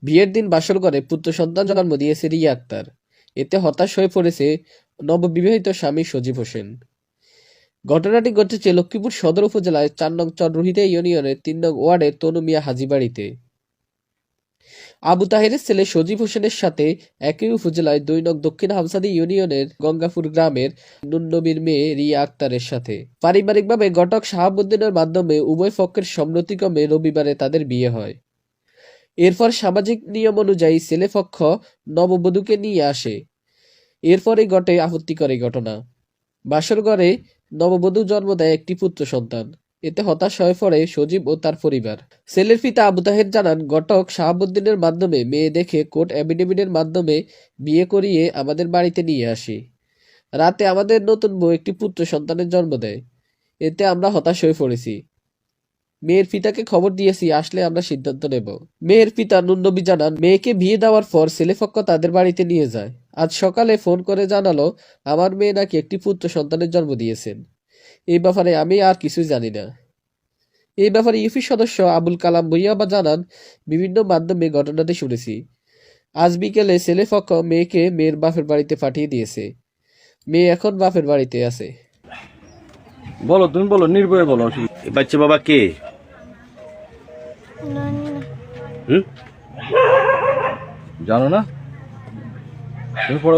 বিয়ের দিন বাসর ঘরে পুত্র সন্তান জন্ম দিয়েছে রিয়া আক্তার। এতে হতাশ হয়ে পড়েছে নববিবাহিত স্বামী সজীব হোসেন। ঘটনাটি ঘটেছে লক্ষ্মীপুর সদর উপজেলায় ৪ নং চররুহিতা ইউনিয়নের ৩ নং ওয়ার্ডের তনু মিয়া হাজীবাড়িতে। আবু তাহেরের ছেলে সজীব হোসেনের সাথে একই উপজেলায় ২ নং দক্ষিণ হামসাদি ইউনিয়নের গঙ্গাপুর গ্রামের নুননবীর মেয়ে রিয়া আক্তারের সাথে পারিবারিকভাবে ঘটক শাহাবুদ্দিনের মাধ্যমে উভয় পক্ষের সম্মতিক্রমে রবিবারে তাদের বিয়ে হয়। এরপর সামাজিক নিয়ম অনুযায়ী ছেলেপক্ষ নববধূকে নিয়ে আসে। এরপরই ঘটে আপত্তিকর এই ঘটনা। বাসর ঘরে নববধূ জন্ম দেয় একটি পুত্র সন্তান। এতে হতাশ হয়ে পড়ে সজীব ও তার পরিবার। ছেলের পিতা আবু তাহের জানান, ঘটক শাহাবুদ্দিনের মাধ্যমে মেয়ে দেখে কোর্ট এফিডেভিটের মাধ্যমে বিয়ে করিয়ে আমাদের বাড়িতে নিয়ে আসি। রাতে আমাদের নতুন বউ একটি পুত্র সন্তানের জন্ম দেয়। এতে আমরা হতাশ হয়ে পড়েছি। মেয়ের পিতাকে খবর দিয়েছি, আসলে আমরা সিদ্ধান্ত নেব। মেয়ের পিতা নুননবী জানান, মেয়েকে বিয়ে দেওয়ার পর ছেলেপক্ষ তাদের বাড়িতে নিয়ে যায়। আজ সকালে ফোন করে জানালো আমার মেয়ে নাকি একটি পুত্র সন্তানের জন্ম দিয়েছেন। এই ব্যাপারে আমি আর কিছুই জানি না। এই ব্যাপারে ইউপি সদস্য আবুল কালাম ভুইয়া জানান, বিভিন্ন মাধ্যমে ঘটনাটি শুনেছি। আজ বিকেলে ছেলেপক্ষ মেয়েকে মেয়ের বাপের বাড়িতে পাঠিয়ে দিয়েছে। মেয়ে এখন বাপের বাড়িতে আছে। বলো, তুমি বলো, নির্ভয়ে বলো। এ বাচ্চা বাবা কে? জানো না? তুমি